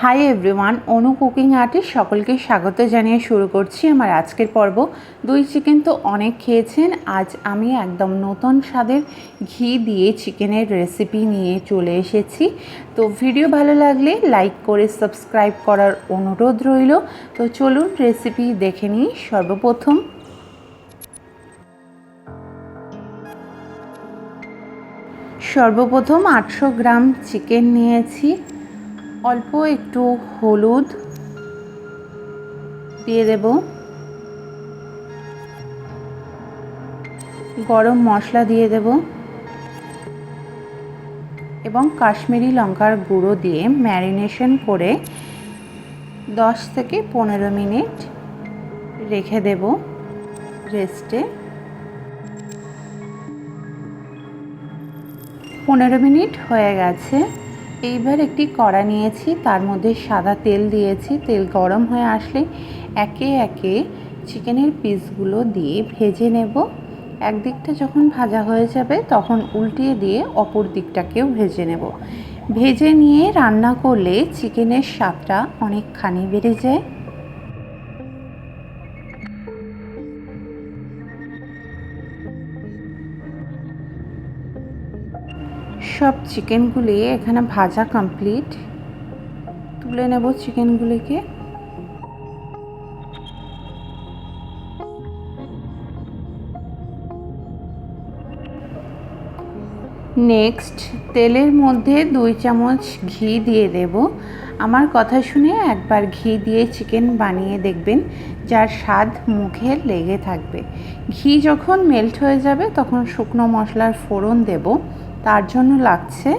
Hi everyone, অনু cooking আর্টে সকলকে স্বাগত জানিয়ে শুরু করছি আমার আজকের পর্ব। দই চিকেন তো অনেক খেয়েছেন, আজ আমি একদম নতুন স্বাদের ঘি দিয়ে চিকেনের রেসিপি নিয়ে চলে এসেছি। তো ভিডিও ভালো লাগলে লাইক করে সাবস্ক্রাইব করার অনুরোধ রইল। তো চলুন রেসিপি দেখে নিই। সর্বপ্রথম 800 গ্রাম চিকেন নিয়েছি। অল্প একটু হলুদ দিয়ে দেব, গরম মশলা দিয়ে দেব এবং কাশ্মীরি লঙ্কার গুঁড়ো দিয়ে ম্যারিনেশন করে 10 থেকে 15 মিনিট রেখে দেব রেস্টে। 15 মিনিট হয়ে গেছে। এইবার একটি কড়া নিয়েছি, তার মধ্যে সাদা তেল দিয়েছি। তেল গরম হয়ে আসলে একে একে চিকেনের পিসগুলো দিয়ে ভেজে নেব। একদিকটা যখন ভাজা হয়ে যাবে তখন উল্টিয়ে দিয়ে অপর দিকটাকেও ভেজে নেব। ভেজে নিয়ে রান্না করলে চিকেনের স্বাদটা অনেকখানি বেড়ে যায়। সব চিকেনগুলি এখানে ভাজা কমপ্লিট। তুলে নেব চিকেনগুলিকে। নেক্সট তেলের মধ্যে 2 চামচ ঘি দিয়ে দেব। আমার কথা শুনে একবার ঘি দিয়ে চিকেন বানিয়ে দেখবেন, যার স্বাদ মুখে লেগে থাকবে। ঘি যখন মেল্ট হয়ে যাবে তখন শুকনো মশলার ফোড়ন দেব। তার জন্য লাগছে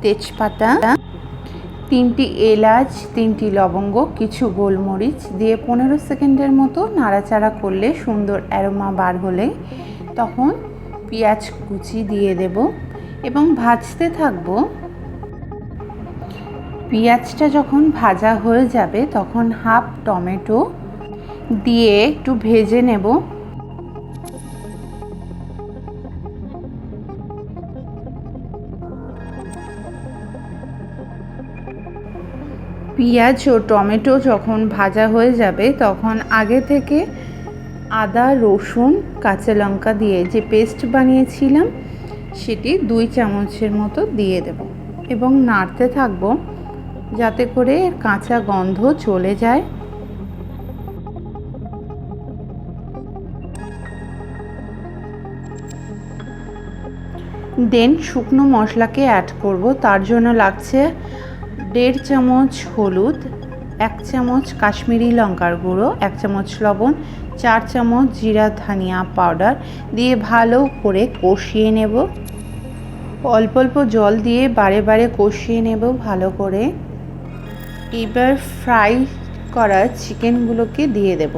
তেজপাতা, 3টি এলাচ, 3টি লবঙ্গ, কিছু গোলমরিচ দিয়ে 15 সেকেন্ডের মতো নাড়াচাড়া করলে সুন্দর অ্যারোমা বার হলে তখন পেঁয়াজ কুচি দিয়ে দেব এবং ভাজতে থাকবো। পেঁয়াজটা যখন ভাজা হয়ে যাবে তখন হাফ টমেটো দিয়ে একটু ভেজে নেব। পেঁয়াজ ও টমেটো যখন ভাজা হয়ে যাবে তখন আগে থেকে আদা, রসুন, কাঁচা লঙ্কা দিয়ে যে পেস্ট বানিয়েছিলাম সেটি 2 চামচের মতো দিয়ে দেব এবং নাড়তে থাকব যাতে করে কাঁচা গন্ধ চলে যায়। দেন শুকনো মশলাকে অ্যাড করব। তার জন্য লাগছে 1.5 চামচ হলুদ, 1 চামচ কাশ্মীরি লঙ্কার গুঁড়ো, 1 চামচ লবণ, 4 চামচ জিরা ধনিয়া পাউডার দিয়ে ভালো করে কষিয়ে নেব। অল্প অল্প জল দিয়ে বারে বারে কষিয়ে নেব ভালো করে। এবার ফ্রাই করা চিকেনগুলোকে দিয়ে দেব।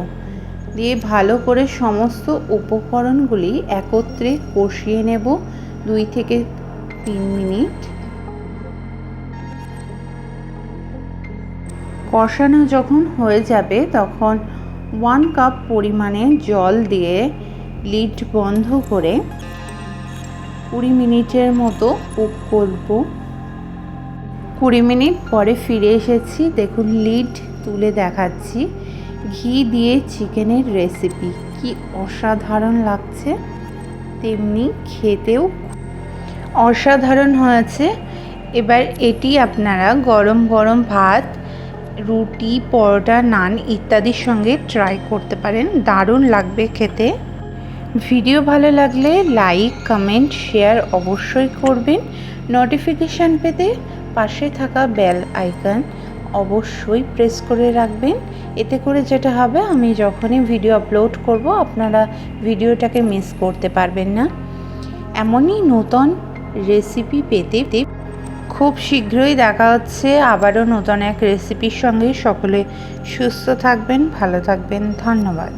দিয়ে ভালো করে সমস্ত উপকরণগুলি একত্রে কষিয়ে নেব 2 থেকে 3 মিনিট। কষানো যখন হয়ে যাবে তখন 1 কাপ পরিমাণে জল দিয়ে লিড বন্ধ করে 20 মিনিটের মতো কুক করব। 20 মিনিট পরে ফিরে এসেছি। দেখুন লিড তুলে দেখাচ্ছি। ঘি দিয়ে চিকেনের রেসিপি কি অসাধারণ লাগছে, তেমনি খেতেও অসাধারণ হয়েছে। এবার এটি আপনারা গরম গরম ভাত, রুটি, পরোটা, নান ইত্যাদির সঙ্গে ট্রাই করতে পারেন, দারুণ লাগবে খেতে। ভিডিও ভালো লাগলে লাইক, কমেন্ট, শেয়ার অবশ্যই করবেন। নোটিফিকেশান পেতে পাশে থাকা বেল আইকন অবশ্যই প্রেস করে রাখবেন। এতে করে যেটা হবে, আমি যখনই ভিডিও আপলোড করব আপনারা ভিডিওটাকে মিস করতে পারবেন না। এমনই নতুন রেসিপি পেতে খুব শীঘ্রই দেখা হচ্ছে আবারও নতুন এক রেসিপির সঙ্গে। সকলে সুস্থ থাকবেন, ভালো থাকবেন। ধন্যবাদ।